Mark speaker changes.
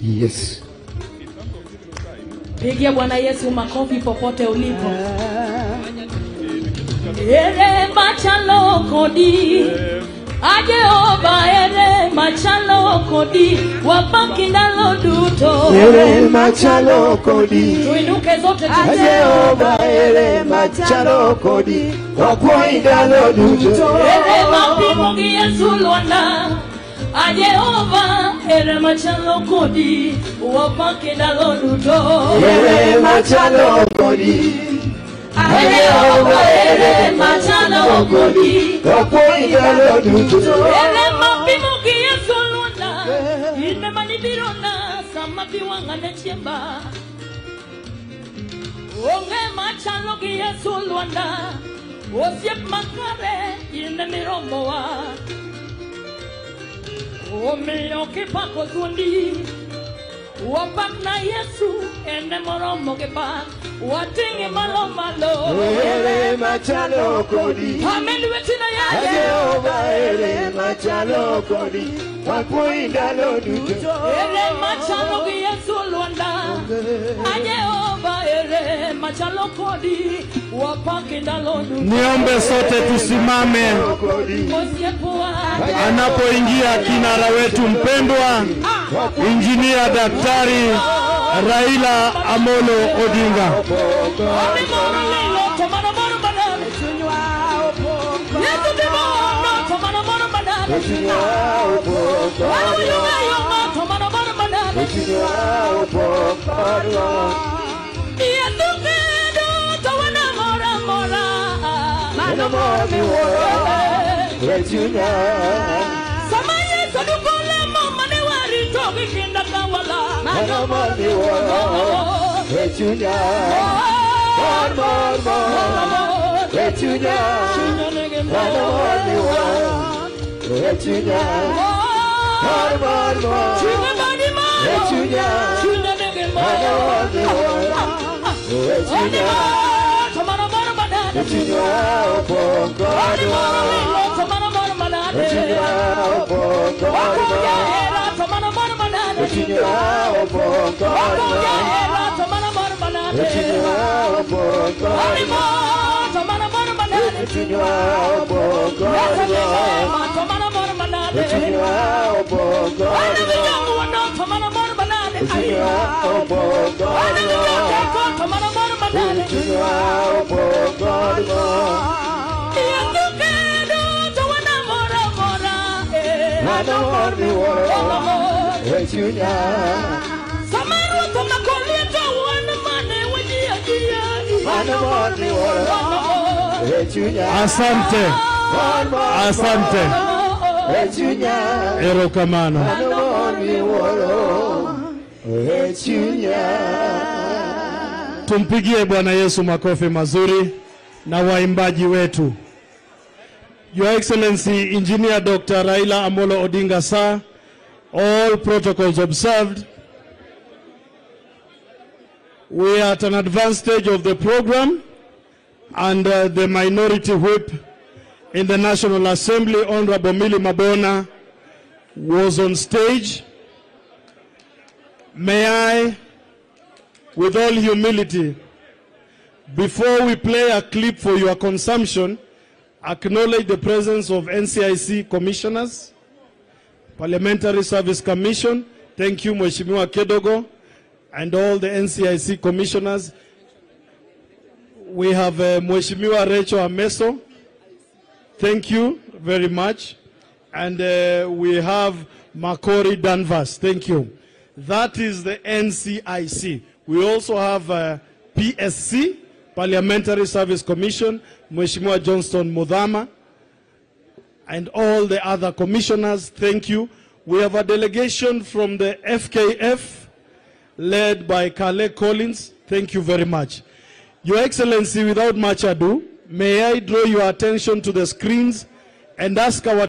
Speaker 1: Yes.
Speaker 2: Pigia Bwana Yesu makofi popote ulipo. Ere machalo kodi Ajehova ere machalo kodi wapaki ndalo duto.
Speaker 1: Ere machalo kodi
Speaker 2: Tuinuke zote
Speaker 1: Ajehova ere machalo kodi wapaki ndalo duto.
Speaker 2: Ere mapimo Yesu Lwanda Ajehova ere machalo kodi wapaki ndalo duto.
Speaker 1: Ere machalo kodi
Speaker 2: Ajehova ere machalo kodi
Speaker 1: wapaki ndalo duto.
Speaker 2: Ere mapimo Yesu Lwanda ine manibirona sama biwanga nechiemba. Onge machalo Yesu Lwanda osiep makare ine miromboa. Omiyo kipako zundi wapak na Yesu ene moromo kipak watingi malo malo.
Speaker 1: Ere machalo kodi
Speaker 2: Amen wetina ya
Speaker 1: Ajehova ere machalo kodi wapaki ndalo duto.
Speaker 2: Ere machalo Yesu Lwanda Ajehova ere machalo kodi wapaki ndalo duto.
Speaker 3: Niombe sote tusimame anapoingia kinara wetu mpendwa Injinia Daktari Raila Amolo Odinga.
Speaker 2: Samanye sadukole mama ne wari togi kinda kawala.
Speaker 3: Asante. Asante. Ero kamano. Tumpigie Bwana Yesu makofi mazuri na waimbaji wetu. Your Excellency Engineer Dr. Raila Amolo Odinga sir, all protocols observed. We are at an advanced stage of the program, and the Minority Whip in the National Assembly, Honorable Millie Mabona, was on stage. May I, with all humility, before we play a clip for your consumption, acknowledge the presence of NCIC commissioners, Parliamentary Service Commission. Thank you, Mheshimiwa Kedogo, and all the NCIC commissioners. We have Mheshimiwa Rachel Ameso. Thank you very much. And we have Makori Danvers. Thank you. That is the NCIC. We also have PSC, Parliamentary Service Commission, Mheshimiwa Johnston Mudhama, and all the other commissioners. Thank you. We have a delegation from the FKF, led by Kale Collins. Thank you very much. Your Excellency, without much ado, may I draw your attention to the screens and ask our